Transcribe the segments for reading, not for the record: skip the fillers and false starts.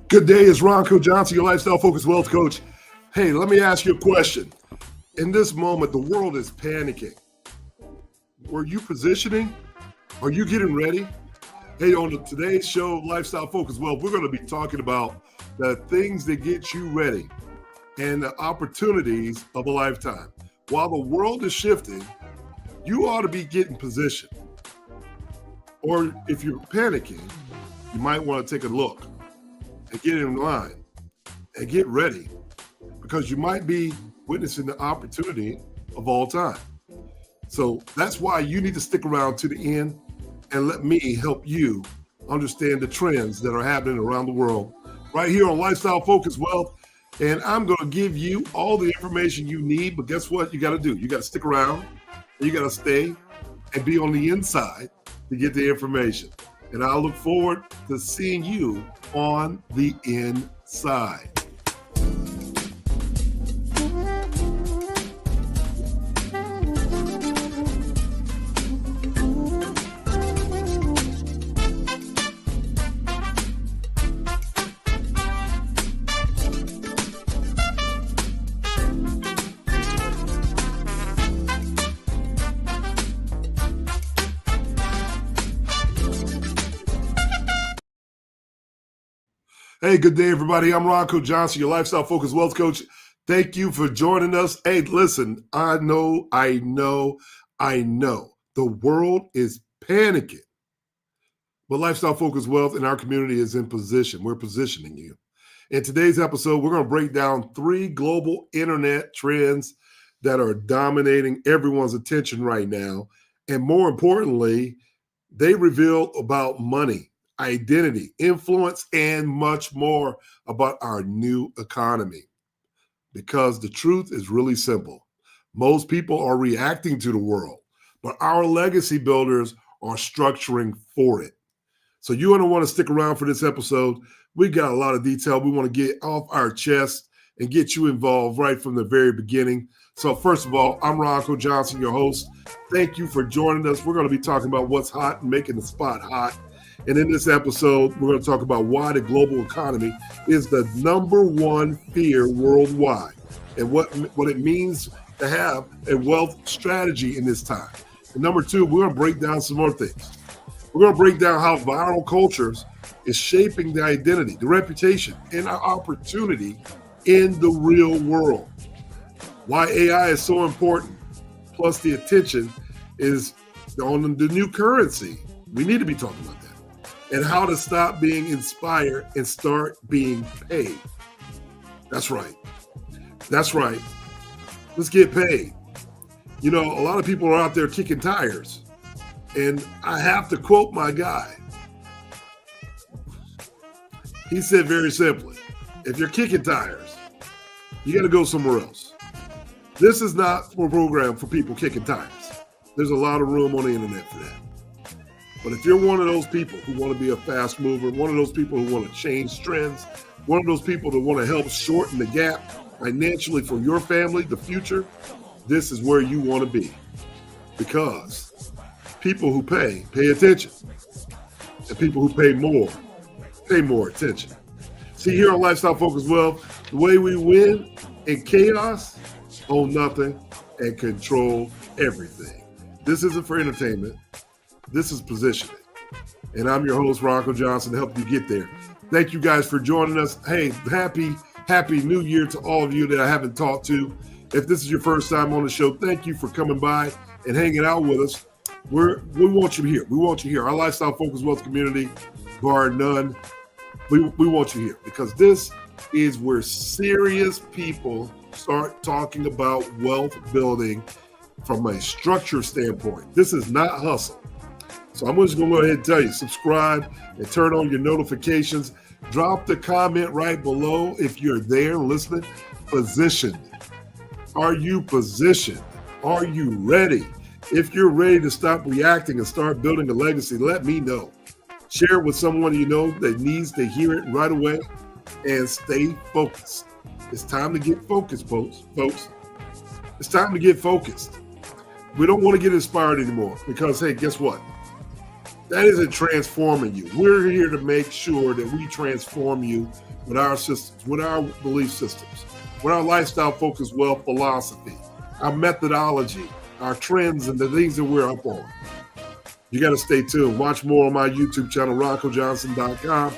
Good day, it's Ronco Johnson, your lifestyle focused wealth coach. Hey, let me ask you a question. In this moment, the world is panicking. Were you positioning? Are you getting ready? Hey, on today's show, Lifestyle Focused Wealth, we're going to be talking about the things that get you ready and the opportunities of a lifetime. While the world is shifting, you ought to be getting positioned. Or if you're panicking, you might want to take a look and get in line and get ready, because you might be witnessing the opportunity of all time. So that's why you need to stick around to the end and let me help you understand the trends that are happening around the world right here on Lifestyle Focused Wealth. And I'm going to give you all the information you need, but guess what you got to do? You got to stick around, you got to stay and be on the inside to get the information. And I look forward to seeing you on the inside. Hey, good day, everybody. I'm Ronco Johnson, your lifestyle focused wealth coach. Thank you for joining us. Hey, listen, I know the world is panicking, but lifestyle focused wealth in our community is in position. We're positioning you. In today's episode, we're going to break down 3 global internet trends that are dominating everyone's attention right now. And more importantly, they reveal about money, identity, influence, and much more about our new economy. Because the truth is really simple. Most people are reacting to the world, but our legacy builders are structuring for it. So you're going to want to stick around for this episode. We got a lot of detail we want to get off our chest and get you involved right from the very beginning. So first of all, I'm Ronco Johnson, your host. Thank you for joining us. We're going to be talking about what's hot and making the spot hot. And in this episode, we're going to talk about why the global economy is the #1 fear worldwide and what it means to have a wealth strategy in this time. And number 2, we're going to break down some more things. We're going to break down how viral cultures is shaping the identity, the reputation, and our opportunity in the real world. Why AI is so important, plus the attention is on the new currency. We need to be talking about that. And how to stop being inspired and start being paid. That's right. That's right. Let's get paid. You know, a lot of people are out there kicking tires. And I have to quote my guy. He said very simply, if you're kicking tires, you got to go somewhere else. This is not a program for people kicking tires. There's a lot of room on the internet for that. But if you're one of those people who want to be a fast mover, one of those people who want to change trends, one of those people that want to help shorten the gap financially for your family, the future, this is where you want to be. Because people who pay attention. And people who pay more attention. See, here on Lifestyle Focused Wealth, the way we win in chaos, own nothing, and control everything. This isn't for entertainment. This is positioning. And I'm your host, Ronco Johnson, to help you get there. Thank you guys for joining us. Hey, happy New Year to all of you that I haven't talked to. If this is your first time on the show, thank you for coming by and hanging out with us. We want you here. We want you here. Our Lifestyle Focused Wealth community, bar none, we want you here, because this is where serious people start talking about wealth building from a structure standpoint. This is not hustle. So I'm just going to go ahead and tell you, subscribe and turn on your notifications. Drop the comment right below if you're there listening. Positioned. Are you positioned? Are you ready? If you're ready to stop reacting and start building a legacy, let me know. Share it with someone you know that needs to hear it right away, and stay focused. It's time to get focused, folks. It's time to get focused. We don't want to get inspired anymore because, hey, guess what? That isn't transforming you. We're here to make sure that we transform you with our systems, with our belief systems, with our lifestyle-focused wealth philosophy, our methodology, our trends, and the things that we're up on. You got to stay tuned. Watch more on my YouTube channel, RoncoJohnson.com,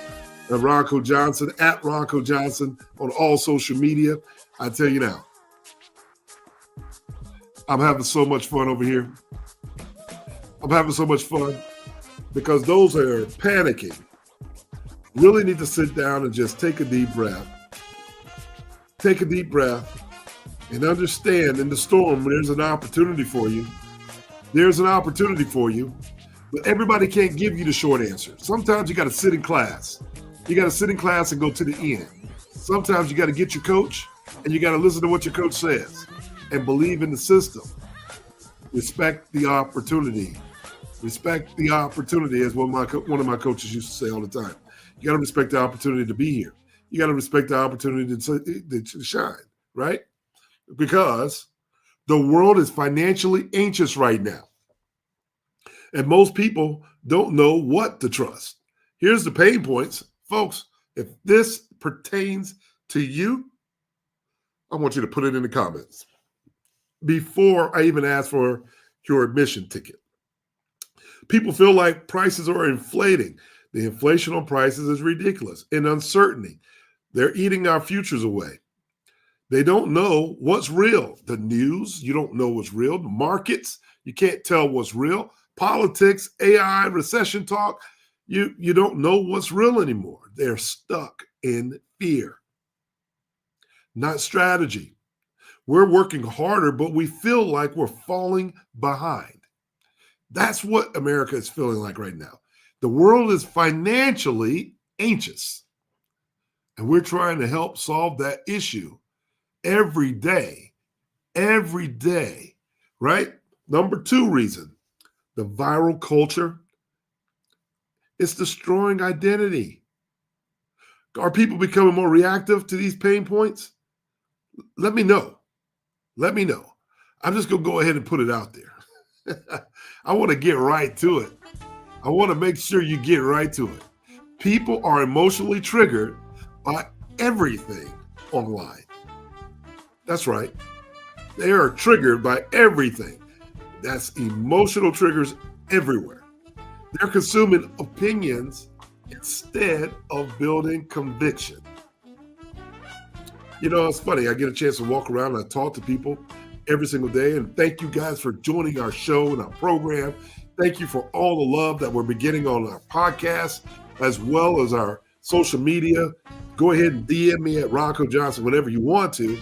and Ronco Johnson, at Ronco Johnson on all social media. I tell you now, I'm having so much fun over here. I'm having so much fun because those that are panicking really need to sit down and just take a deep breath. Take a deep breath and understand in the storm, there's an opportunity for you. There's an opportunity for you, but everybody can't give you the short answer. Sometimes you got to sit in class. You got to sit in class and go to the end. Sometimes you got to get your coach and you got to listen to what your coach says and believe in the system. Respect the opportunity. Respect the opportunity, as one of my coaches used to say all the time. You got to respect the opportunity to be here. You got to respect the opportunity to shine, right? Because the world is financially anxious right now. And most people don't know what to trust. Here's the pain points. Folks, if this pertains to you, I want you to put it in the comments before I even ask for your admission ticket. People feel like prices are inflating. The inflation on prices is ridiculous and uncertainty. They're eating our futures away. They don't know what's real. The news, you don't know what's real. The markets, you can't tell what's real. Politics, AI, recession talk, you don't know what's real anymore. They're stuck in fear, not strategy. We're working harder, but we feel like we're falling behind. That's what America is feeling like right now. The world is financially anxious, and we're trying to help solve that issue every day, right? Number 2 reason, the viral culture, it's destroying identity. Are people becoming more reactive to these pain points? Let me know. Let me know. I'm just going to go ahead and put it out there. I want to get right to it. I want to make sure you get right to it. People are emotionally triggered by everything online. That's right. They are triggered by everything. That's emotional triggers everywhere. They're consuming opinions instead of building conviction. You know, it's funny. I get a chance to walk around and I talk to people every single day. And thank you guys for joining our show and our program. Thank you for all the love that we're beginning on our podcast, as well as our social media. Go ahead and DM me at Ronco Johnson whenever you want to.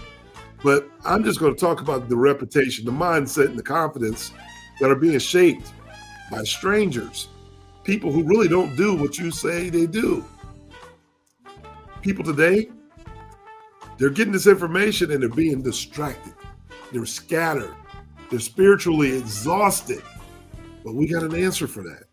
But I'm just going to talk about the reputation, the mindset, and the confidence that are being shaped by strangers, people who really don't do what you say they do. People today, they're getting this information and they're being distracted. They're scattered. They're spiritually exhausted. But we got an answer for that.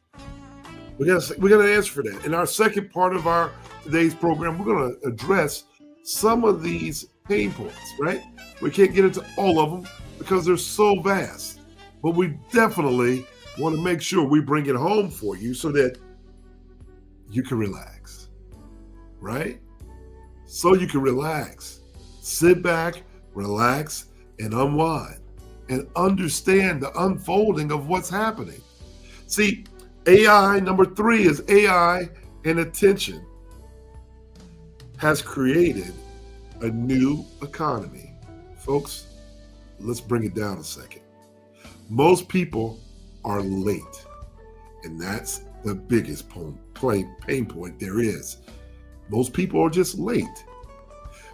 We got an answer for that. In our second part of our today's program, we're going to address some of these pain points, right? We can't get into all of them because they're so vast. But we definitely want to make sure we bring it home for you so that you can relax, right? So you can relax. Sit back, relax, and unwind and understand the unfolding of what's happening. See, AI, number 3 is AI and attention has created a new economy. Folks, let's bring it down a second. Most people are late, and that's the biggest pain point there is. Most people are just late.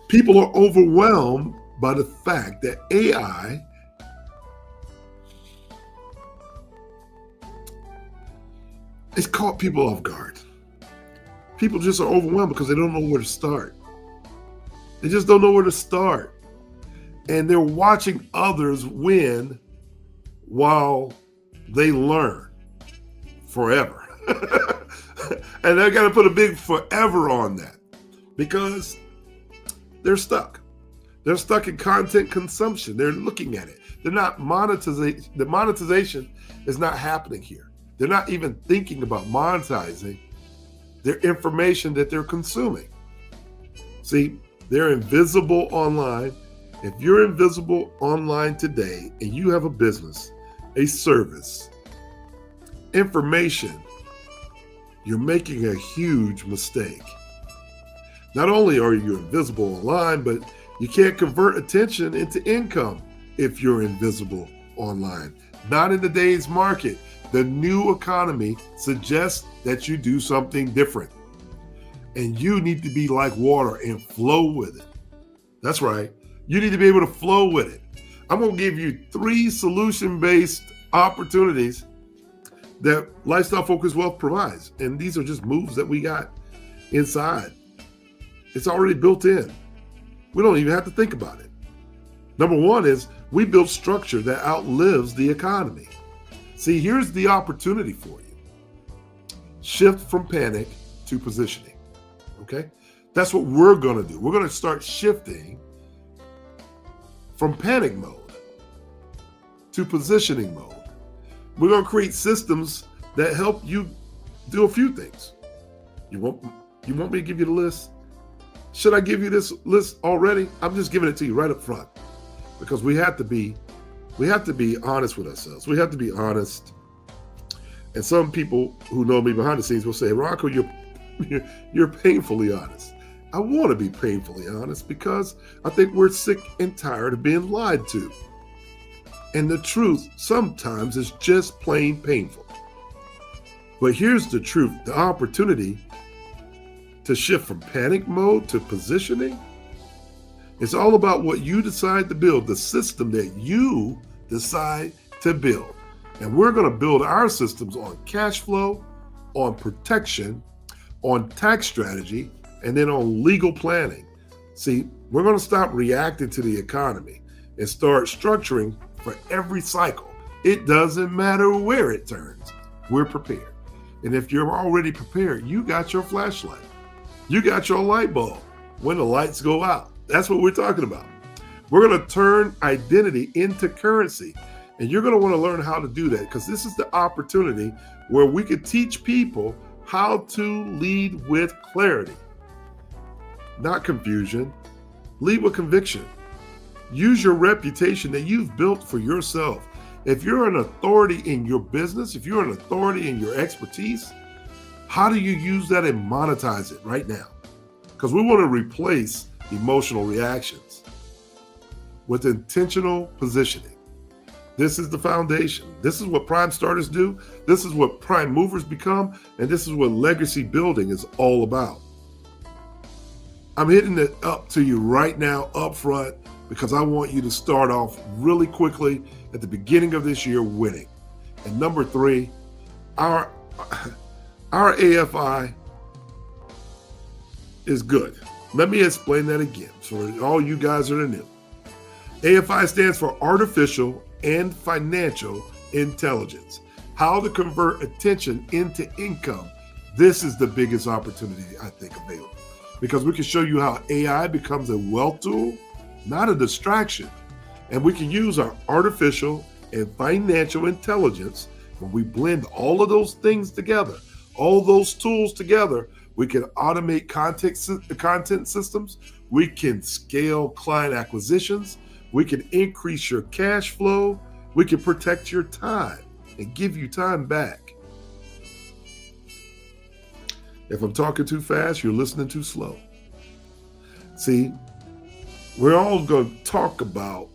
People are overwhelmed by the fact that AI it's caught people off guard. People just are overwhelmed because they don't know where to start. They just don't know where to start. And they're watching others win while they learn forever. And they got to put a big forever on that because they're stuck. They're stuck in content consumption. They're looking at it. They're not monetization. The monetization is not happening here. They're not even thinking about monetizing their information that they're consuming. See, they're invisible online. If you're invisible online today and you have a business, a service, information, you're making a huge mistake. Not only are you invisible online, but you can't convert attention into income if you're invisible online. Not in today's market. The new economy suggests that you do something different. And you need to be like water and flow with it. That's right. You need to be able to flow with it. I'm going to give you 3 solution-based opportunities that Lifestyle Focused Wealth provides. And these are just moves that we got inside. It's already built in. We don't even have to think about it. Number 1 is we build structure that outlives the economy. See, here's the opportunity for you. Shift from panic to positioning. Okay? That's what we're going to do. We're going to start shifting from panic mode to positioning mode. We're going to create systems that help you do a few things. You want me to give you the list? Should I give you this list already? I'm just giving it to you right up front because we have to be honest with ourselves. We have to be honest. And some people who know me behind the scenes will say, Ronco, you're painfully honest. I want to be painfully honest because I think we're sick and tired of being lied to. And the truth sometimes is just plain painful. But here's the truth, the opportunity to shift from panic mode to positioning. It's all about what you decide to build, the system that you decide to build. And we're going to build our systems on cash flow, on protection, on tax strategy, and then on legal planning. See, we're going to stop reacting to the economy and start structuring for every cycle. It doesn't matter where it turns. We're prepared. And if you're already prepared, you got your flashlight. You got your light bulb when the lights go out. That's what we're talking about. We're going to turn identity into currency. And you're going to want to learn how to do that because this is the opportunity where we could teach people how to lead with clarity, not confusion. Lead with conviction. Use your reputation that you've built for yourself. If you're an authority in your business, if you're an authority in your expertise, how do you use that and monetize it right now? Because we want to replace emotional reactions with intentional positioning. This is the foundation. This is what prime starters do. This is what prime movers become. And this is what legacy building is all about. I'm hitting it up to you right now up front because I want you to start off really quickly at the beginning of this year winning. And number 3, our AFI is good. Let me explain that again so all you guys are new. AFI stands for Artificial and Financial Intelligence. How to convert attention into income. This is the biggest opportunity I think available because we can show you how AI becomes a wealth tool, not a distraction. And we can use our artificial and financial intelligence when we blend all of those things together, all those tools together. We can automate content systems. We can scale client acquisitions. We can increase your cash flow. We can protect your time and give you time back. If I'm talking too fast, you're listening too slow. See, we're all going to talk about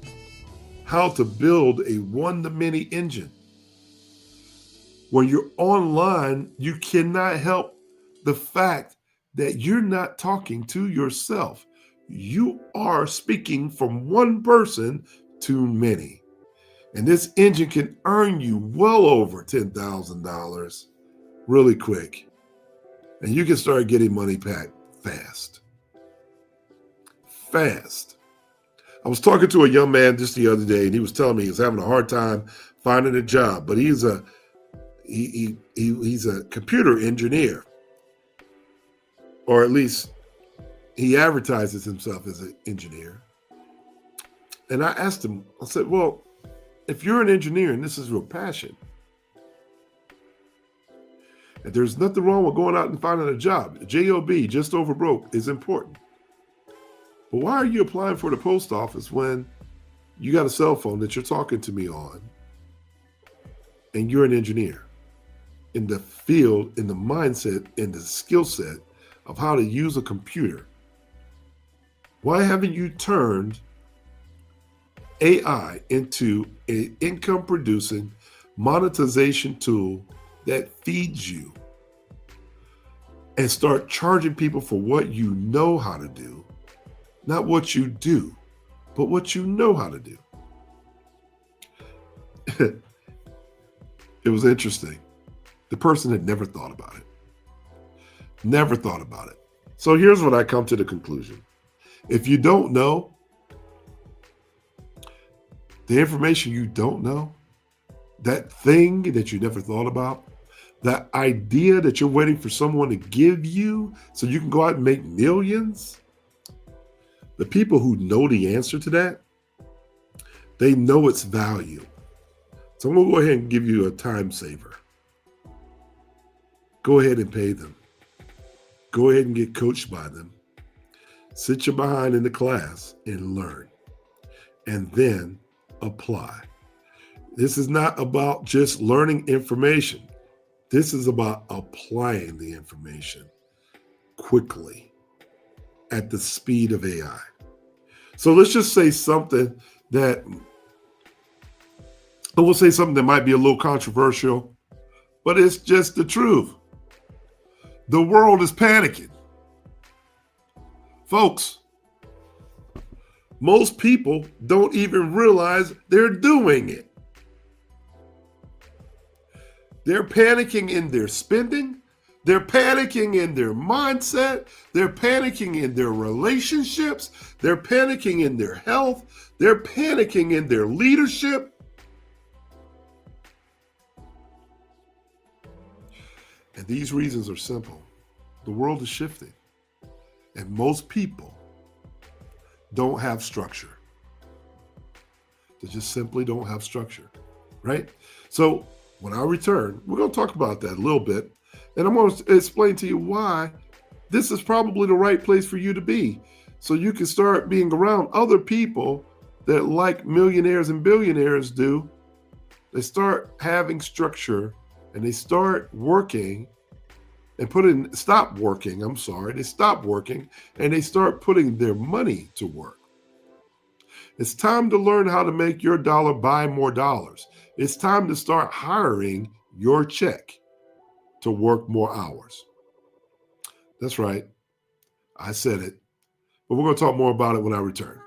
how to build a one-to-many engine. When you're online, you cannot help the fact that you're not talking to yourself. You are speaking from one person to many. And this engine can earn you well over $10,000 really quick. And you can start getting money back fast. Fast. I was talking to a young man just the other day, and he was telling me he's having a hard time finding a job, but he's a computer engineer, or at least he advertises himself as an engineer. And I asked him, I said, well, if you're an engineer and this is your passion, And there's nothing wrong with going out and finding a job. Job, just over broke, is important. But why are you applying for the post office when you got a cell phone that you're talking to me on and you're an engineer in the field, in the mindset, in the skill set of how to use a computer? Why haven't you turned AI into an income producing monetization tool that feeds you and start charging people for what you know how to do, not what you do, but what you know how to do? It was interesting. The person had never thought about it. Never thought about it. So here's what I come to the conclusion. If you don't know, the information you don't know, that thing that you never thought about, that idea that you're waiting for someone to give you so you can go out and make millions, the people who know the answer to that, they know its value. So I'm going to go ahead and give you a time saver. Go ahead and pay them. Go ahead and get coached by them. Sit your behind in the class and learn. And then apply. This is not about just learning information. This is about applying the information quickly at the speed of AI. So let's just say something that, we'll say something that might be a little controversial, but it's just the truth. The world is panicking. Folks, most people don't even realize they're doing it. They're panicking in their spending. They're panicking in their mindset. They're panicking in their relationships. They're panicking in their health. They're panicking in their leadership. And these reasons are simple. The world is shifting. And most people don't have structure. They just simply don't have structure, right? So when I return, we're going to talk about that a little bit. And I'm going to explain to you why this is probably the right place for you to be. So you can start being around other people that, like millionaires and billionaires do, they start having structure and they start working and they stop working and they start putting their money to work. It's time to learn how to make your dollar buy more dollars. It's time to start hiring your check to work more hours. That's right. I said it. But we're going to talk more about it when I return.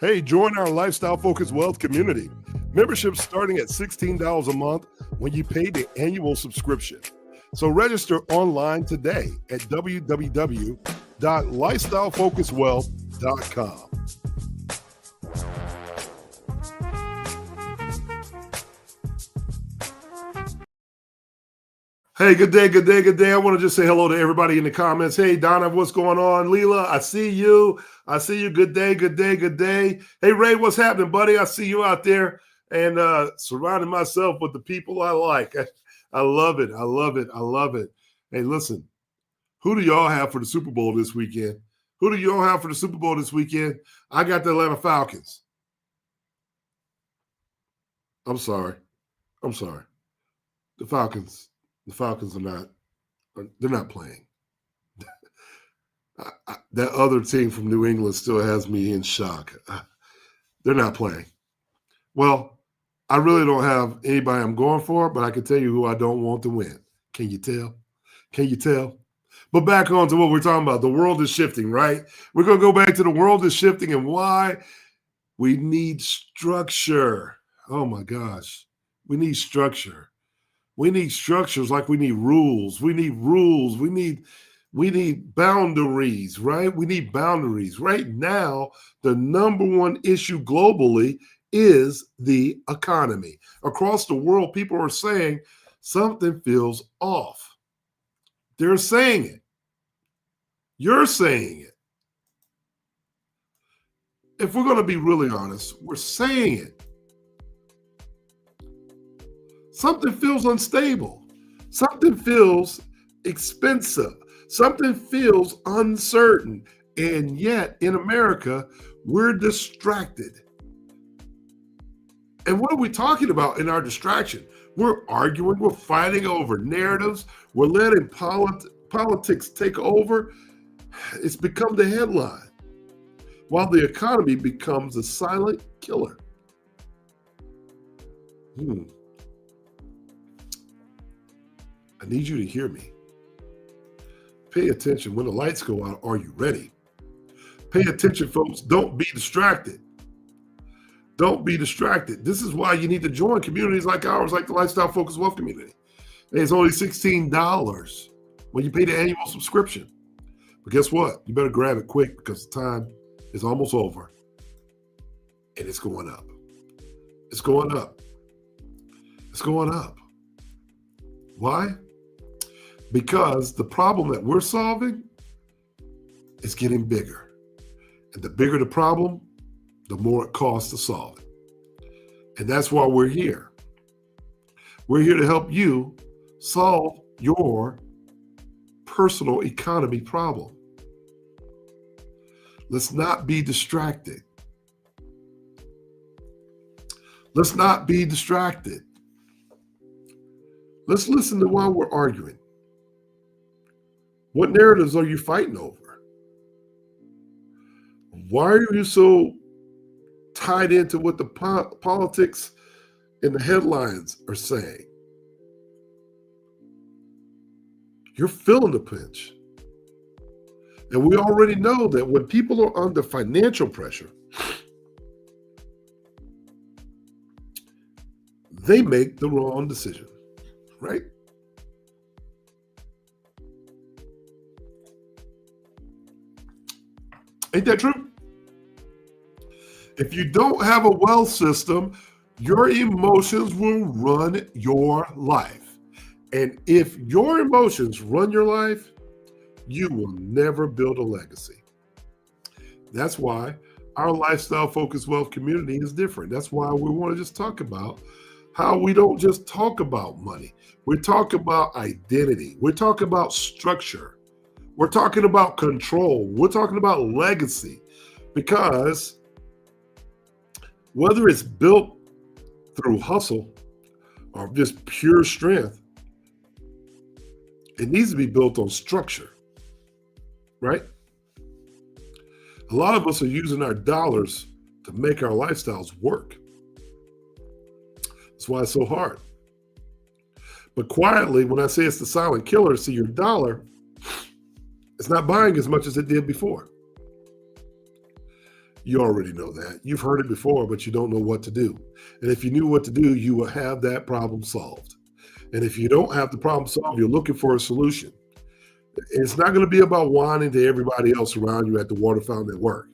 Hey, join our Lifestyle Focused Wealth community. Membership starting at $16 a month when you pay the annual subscription. So register online today at www.lifestylefocusedwealth.com. Hey, good day, good day, good day. I want to just say hello to everybody in the comments. Hey, Donna, what's going on? Leela, I see you. I see you. Good day, good day, good day. Hey, Ray, what's happening, buddy? I see you out there and surrounding myself with the people I like. I love it. I love it. I love it. Hey, listen, who do y'all have for the Super Bowl this weekend? Who do y'all have for the Super Bowl this weekend? I got the Atlanta Falcons. I'm sorry. The Falcons are not, they're not playing. That other team from New England still has me in shock. They're not playing. Well, I really don't have anybody I'm going for, but I can tell you who I don't want to win. Can you tell? Can you tell? But back on to what we're talking about. The world is shifting, right? We're going to go back to the world is shifting and why we need structure. Oh my gosh. We need structure. We need structures like we need rules. We need rules. We need boundaries, right? We need boundaries. Right now, the number one issue globally is the economy. Across the world, people are saying something feels off. They're saying it. You're saying it. If we're going to be really honest, we're saying it. Something feels unstable. Something feels expensive. Something feels uncertain. And yet in America, we're distracted. And what are we talking about in our distraction? We're arguing, we're fighting over narratives, we're letting politics take over. It's become the headline, while the economy becomes a silent killer. I need you to hear me. Pay attention. When the lights go out, are you ready? Pay attention, folks. Don't be distracted. Don't be distracted. This is why you need to join communities like ours, like the Lifestyle Focused Wealth Community. It's only $16 when you pay the annual subscription. But guess what? You better grab it quick because the time is almost over. And it's going up. It's going up. It's going up. Why? Because the problem that we're solving is getting bigger. And the bigger the problem, the more it costs to solve it. And that's why we're here. We're here to help you solve your personal economy problem. Let's not be distracted. Let's not be distracted. Let's listen to why we're arguing. What narratives are you fighting over? Why are you so tied into what the politics and the headlines are saying? You're feeling the pinch. And we already know that when people are under financial pressure, they make the wrong decision, right? Ain't that true? If you don't have a wealth system, your emotions will run your life. And if your emotions run your life, you will never build a legacy. That's why our Lifestyle Focused Wealth Community is different. That's why we want to just talk about how we don't just talk about money. We talk about identity. We're talking about structure. We're talking about control. We're talking about legacy. Because whether it's built through hustle or just pure strength, it needs to be built on structure, right? A lot of us are using our dollars to make our lifestyles work. That's why it's so hard. But quietly, when I say it's the silent killer, see, your dollar, it's not buying as much as it did before. You already know that. You've heard it before, but you don't know what to do. And if you knew what to do, you will have that problem solved. And if you don't have the problem solved, you're looking for a solution. It's not going to be about whining to everybody else around you at the water fountain at work.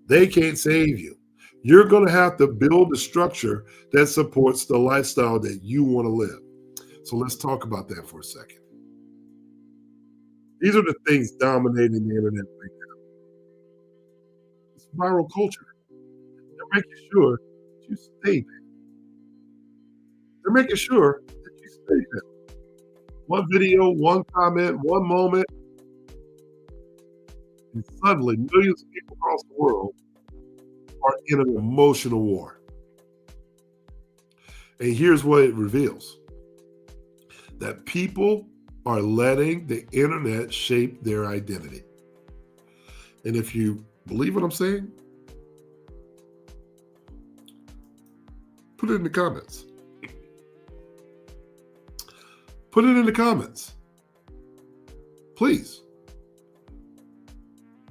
They can't save you. You're going to have to build a structure that supports the lifestyle that you want to live. So let's talk about that for a second. These are the things dominating the internet right now. It's viral culture. They're making sure that you stay there. They're making sure that you stay there. One video, one comment, one moment, and suddenly millions of people across the world are in an emotional war. And here's what it reveals. That people are letting the internet shape their identity. And if you believe what I'm saying, put it in the comments. Put it in the comments. Please.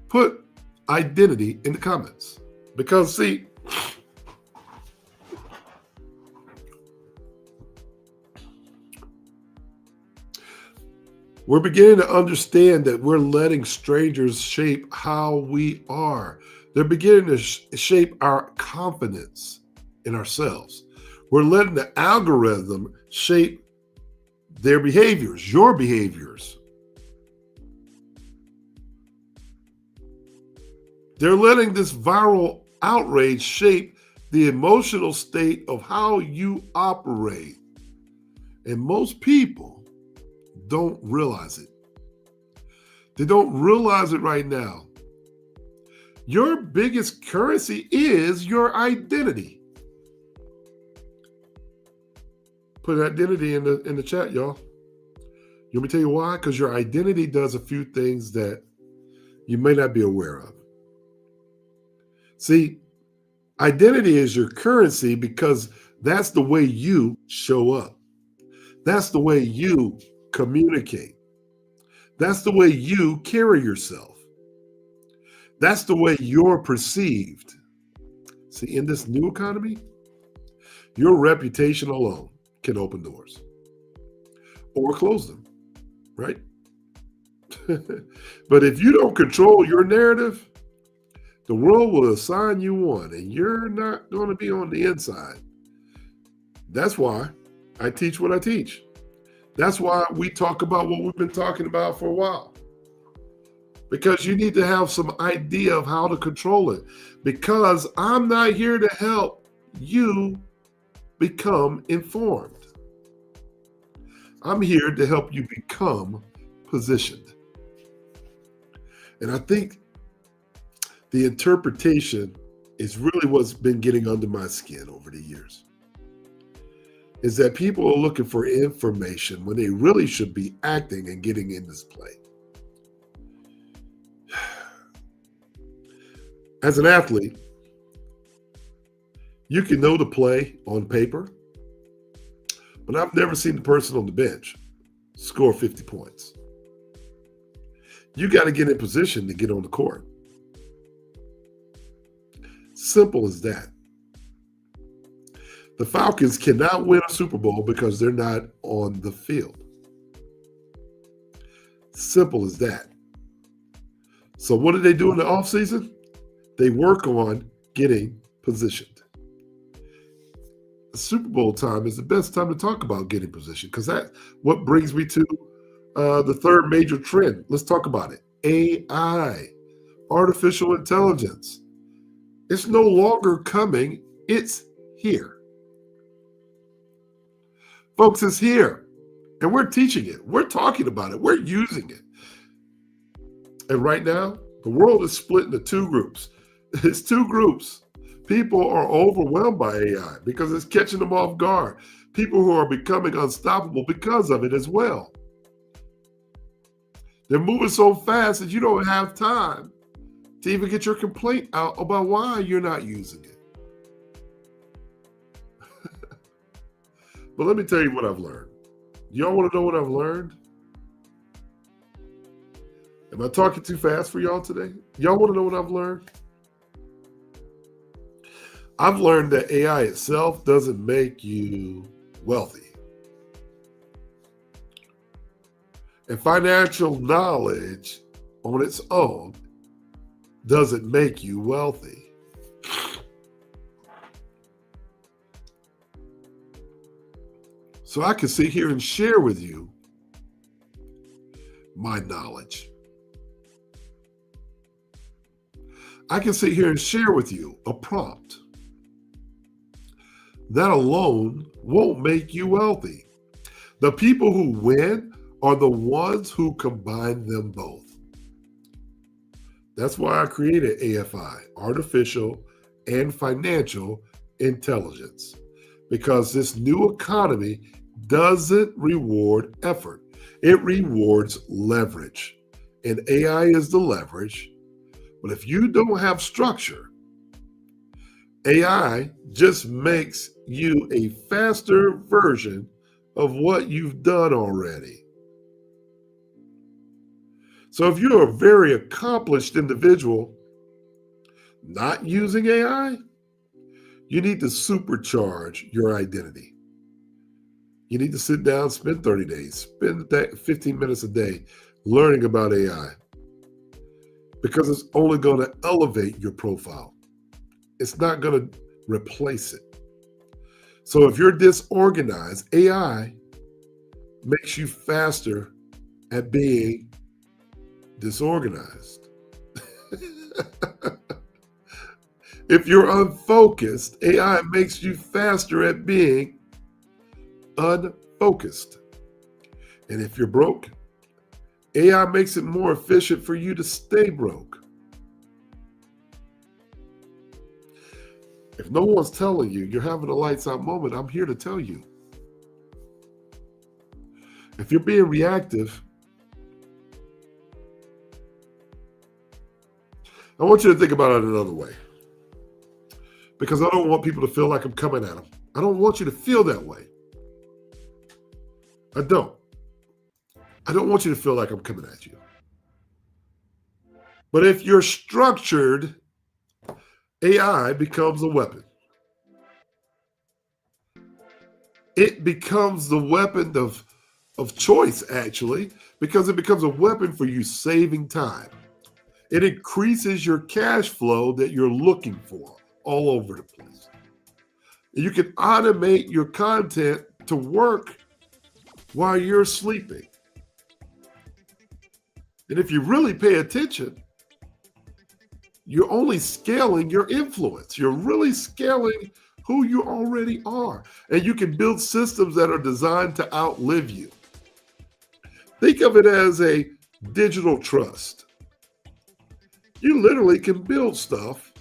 Put identity in the comments. Because, see, we're beginning to understand that we're letting strangers shape how we are. They're beginning to shape our confidence in ourselves. We're letting the algorithm shape their behaviors, your behaviors. They're letting this viral outrage shape the emotional state of how you operate. And most people don't realize it. They don't realize it right now. Your biggest currency is your identity. Put identity in the chat, y'all. Let me tell you why? Because your identity does a few things that you may not be aware of. See, identity is your currency because that's the way you show up. That's the way you communicate. That's the way you carry yourself. That's the way you're perceived. See, in this new economy, your reputation alone can open doors or close them, right? But if you don't control your narrative, the world will assign you one and you're not going to be on the inside. That's why I teach what I teach. That's why we talk about what we've been talking about for a while. Because you need to have some idea of how to control it. Because I'm not here to help you become informed. I'm here to help you become positioned. And I think the interpretation is really what's been getting under my skin over the years. Is that people are looking for information when they really should be acting and getting in this play. As an athlete, you can know the play on paper, but I've never seen the person on the bench score 50 points. You got to get in position to get on the court. Simple as that. The Falcons cannot win a Super Bowl because they're not on the field. Simple as that. So what do they do in the offseason? They work on getting positioned. The Super Bowl time is the best time to talk about getting positioned because that's what brings me to the third major trend. Let's talk about it. AI, artificial intelligence. It's no longer coming. It's here. Folks, it's here. And we're teaching it. We're talking about it. We're using it. And right now, the world is split into two groups. It's two groups. People are overwhelmed by AI because it's catching them off guard. People who are becoming unstoppable because of it as well. They're moving so fast that you don't have time to even get your complaint out about why you're not using it. But let me tell you what I've learned. Y'all want to know what I've learned? Am I talking too fast for y'all today? Y'all want to know what I've learned? I've learned that AI itself doesn't make you wealthy. And financial knowledge on its own doesn't make you wealthy. So I can sit here and share with you my knowledge. I can sit here and share with you a prompt. That alone won't make you wealthy. The people who win are the ones who combine them both. That's why I created AFI, Artificial and Financial Intelligence, because this new economy doesn't reward effort. It rewards leverage. And AI is the leverage. But if you don't have structure, AI just makes you a faster version of what you've done already. So if you're a very accomplished individual not using AI, you need to supercharge your identity. You need to sit down, spend 30 days, spend 15 minutes a day learning about AI because it's only going to elevate your profile. It's not going to replace it. So if you're disorganized, AI makes you faster at being disorganized. If you're unfocused, AI makes you faster at being unfocused. And if you're broke, AI makes it more efficient for you to stay broke. If no one's telling you you're having a lights out moment, I'm here to tell you. If you're being reactive, I want you to think about it another way. Because I don't want people to feel like I'm coming at them. I don't want you to feel that way. I don't. I don't want you to feel like I'm coming at you. But if you're structured, AI becomes a weapon. It becomes the weapon of choice, actually, because it becomes a weapon for you saving time. It increases your cash flow that you're looking for all over the place. You can automate your content to work while you're sleeping. And if you really pay attention, you're only scaling your influence. You're really scaling who you already are. And you can build systems that are designed to outlive you. Think of it as a digital trust. You literally can build stuff,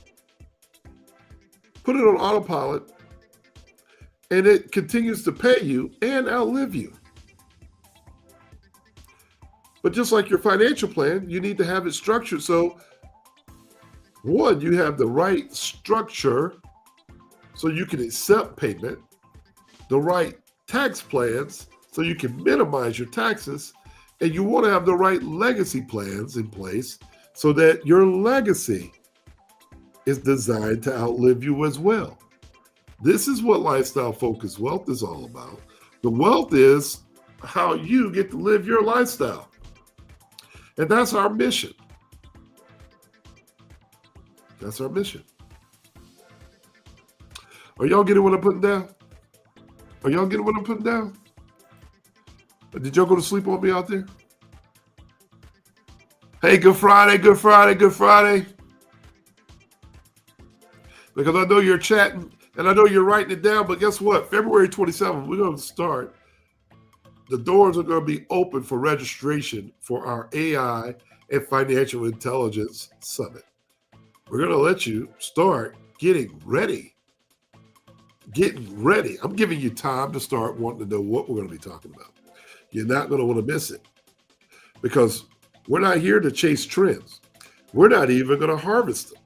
put it on autopilot, and it continues to pay you and outlive you. But just like your financial plan, you need to have it structured so, one, you have the right structure so you can accept payment, the right tax plans so you can minimize your taxes, and you want to have the right legacy plans in place so that your legacy is designed to outlive you as well. This is what lifestyle focused wealth is all about. The wealth is how you get to live your lifestyle. And that's our mission. That's our mission. Are y'all getting what I'm putting down? Are y'all getting what I'm putting down? Did y'all go to sleep on me out there? Hey, good Friday, good Friday, good Friday. Because I know you're chatting and I know you're writing it down, but guess what? February 27th, we're going to start. The doors are going to be open for registration for our AI and Financial Intelligence Summit. We're going to let you start getting ready. Getting ready. I'm giving you time to start wanting to know what we're going to be talking about. You're not going to want to miss it because we're not here to chase trends. We're not even going to harvest them.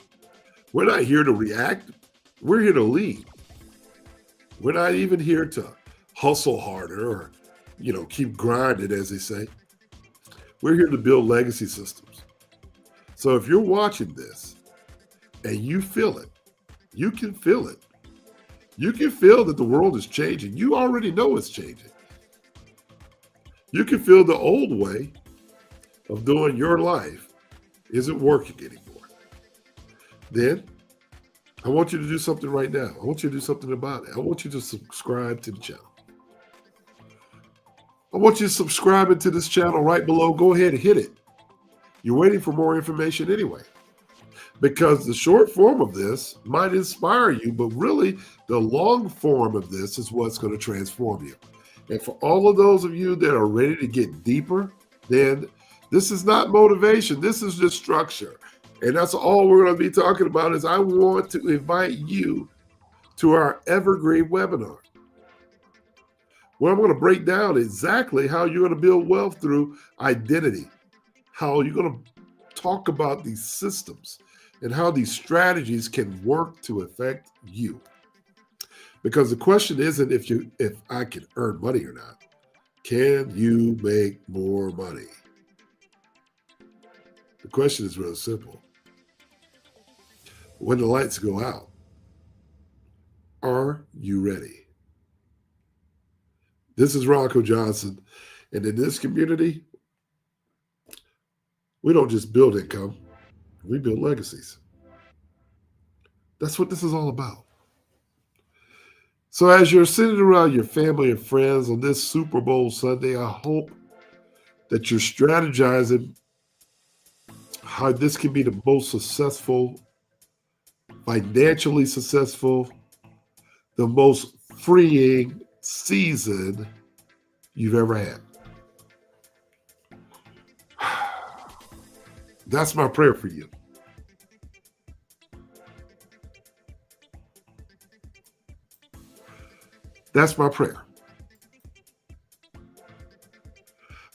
We're not here to react. We're here to lead. We're not even here to hustle harder or, keep grinding, as they say. We're here to build legacy systems. So if you're watching this and you feel it, you can feel it. You can feel that the world is changing. You already know it's changing. You can feel the old way of doing your life isn't working anymore. Then I want you to do something right now. I want you to do something about it. I want you to subscribe to the channel. I want you to subscribe to this channel right below. Go ahead and hit it. You're waiting for more information anyway. Because the short form of this might inspire you, but really the long form of this is what's going to transform you. And for all of those of you that are ready to get deeper, then this is not motivation. This is just structure. And that's all we're going to be talking about is I want to invite you to our evergreen webinar, where I'm going to break down exactly how you're going to build wealth through identity, how you're going to talk about these systems and how these strategies can work to affect you. Because the question isn't if I can earn money or not. Can you make more money? The question is real simple. When the lights go out, are you ready? This is Ronco Johnson. And in this community, we don't just build income, we build legacies. That's what this is all about. So as you're sitting around your family and friends on this Super Bowl Sunday, I hope that you're strategizing how this can be the most successful, financially successful, the most freeing season you've ever had. That's my prayer for you. That's my prayer.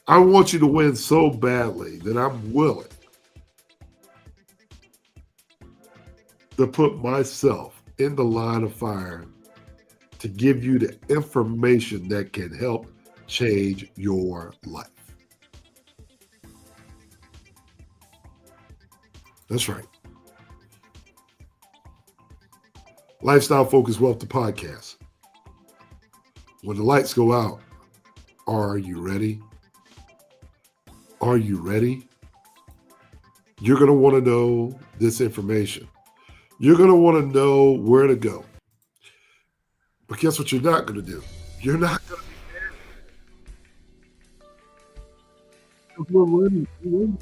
I want you to win so badly that I'm willing to put myself in the line of fire to give you the information that can help change your life. That's right. Lifestyle Focused Wealth, the podcast. When the lights go out, are you ready? Are you ready? You're going to want to know this information. You're going to want to know where to go. But guess what you're not going to do? You're not going to be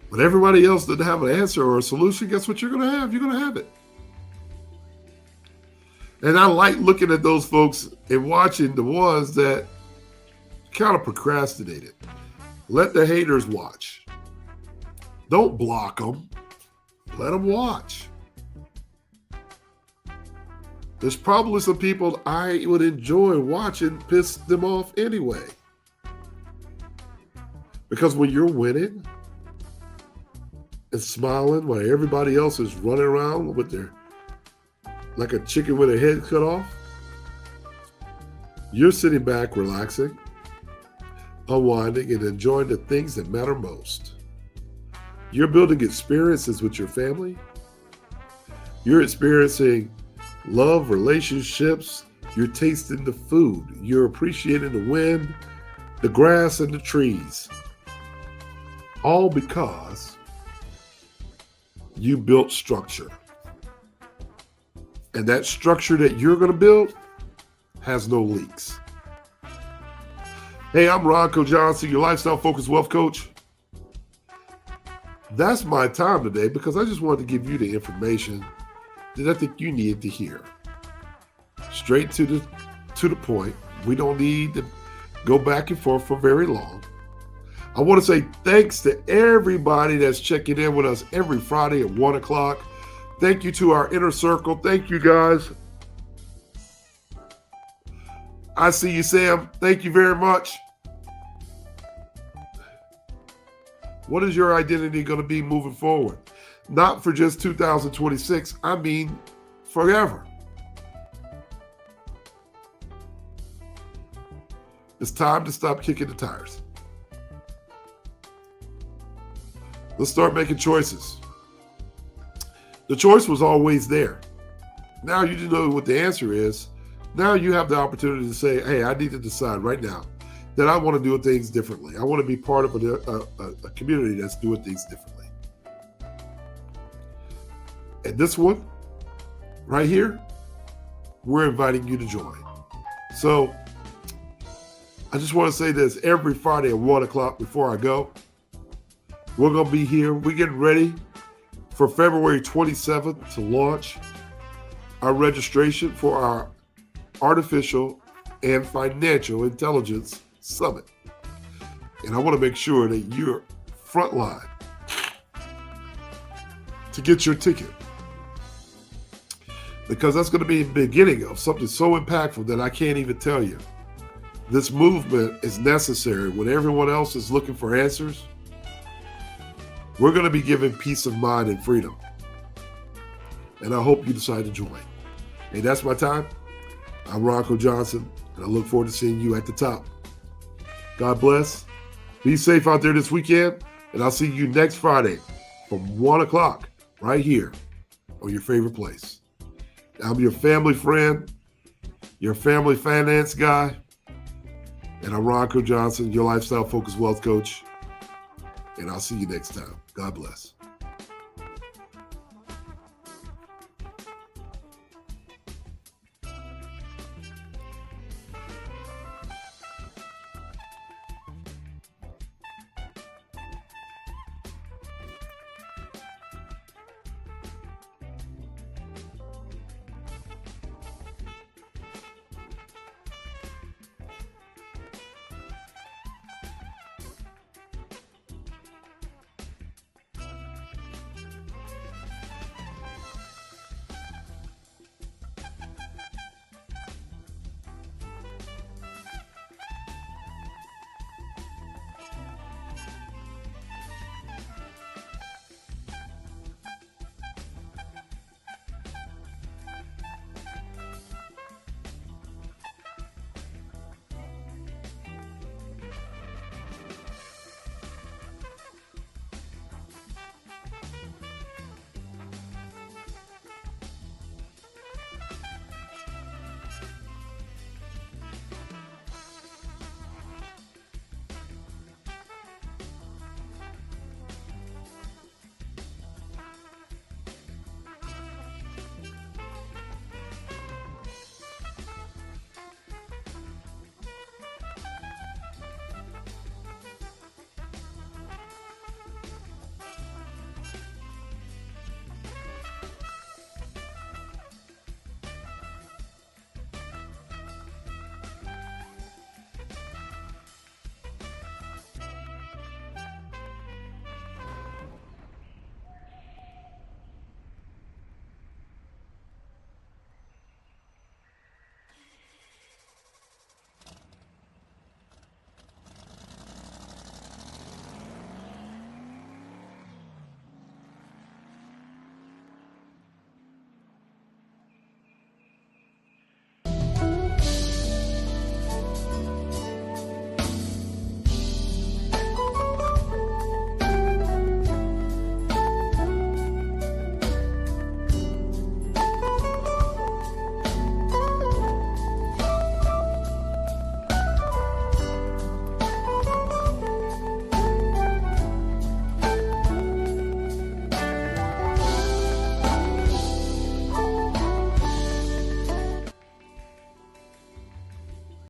When everybody else didn't have an answer or a solution, guess what you're going to have? You're going to have it. And I like looking at those folks and watching the ones that kind of procrastinated. Let the haters watch. Don't block them. Let them watch. There's probably some people I would enjoy watching piss them off anyway. Because when you're winning and smiling while everybody else is running around with their like a chicken with a head cut off, you're sitting back relaxing, unwinding, and enjoying the things that matter most. You're building experiences with your family. You're experiencing love, relationships. You're tasting the food. You're appreciating the wind, the grass, and the trees. All because you built structure. And that structure that you're going to build has no leaks. Hey, I'm Ronco Johnson, your lifestyle focused wealth coach. That's my time today because I just wanted to give you the information that I think you needed to hear. Straight to the point. We don't need to go back and forth for very long. I want to say thanks to everybody that's checking in with us every Friday at 1 o'clock. Thank you to our inner circle. Thank you, guys. I see you, Sam. Thank you very much. What is your identity going to be moving forward? Not for just 2026. I mean, forever. It's time to stop kicking the tires. Let's start making choices. The choice was always there. Now you know what the answer is. Now you have the opportunity to say, hey, I need to decide right now that I want to do things differently. I want to be part of a community that's doing things differently. And this one, right here, we're inviting you to join. So I just want to say this every Friday at 1 o'clock before I go. We're going to be here. We're getting ready for February 27th to launch our registration for our Artificial and Financial Intelligence Summit. And I want to make sure that you're frontline to get your ticket. Because that's going to be the beginning of something so impactful that I can't even tell you. This movement is necessary when everyone else is looking for answers. We're going to be giving peace of mind and freedom. And I hope you decide to join. Hey, that's my time. I'm Ronco Johnson, and I look forward to seeing you at the top. God bless. Be safe out there this weekend, and I'll see you next Friday from 1 o'clock right here on your favorite place. I'm your family friend, your family finance guy, and I'm Ronco Johnson, your lifestyle focused wealth coach. And I'll see you next time. God bless.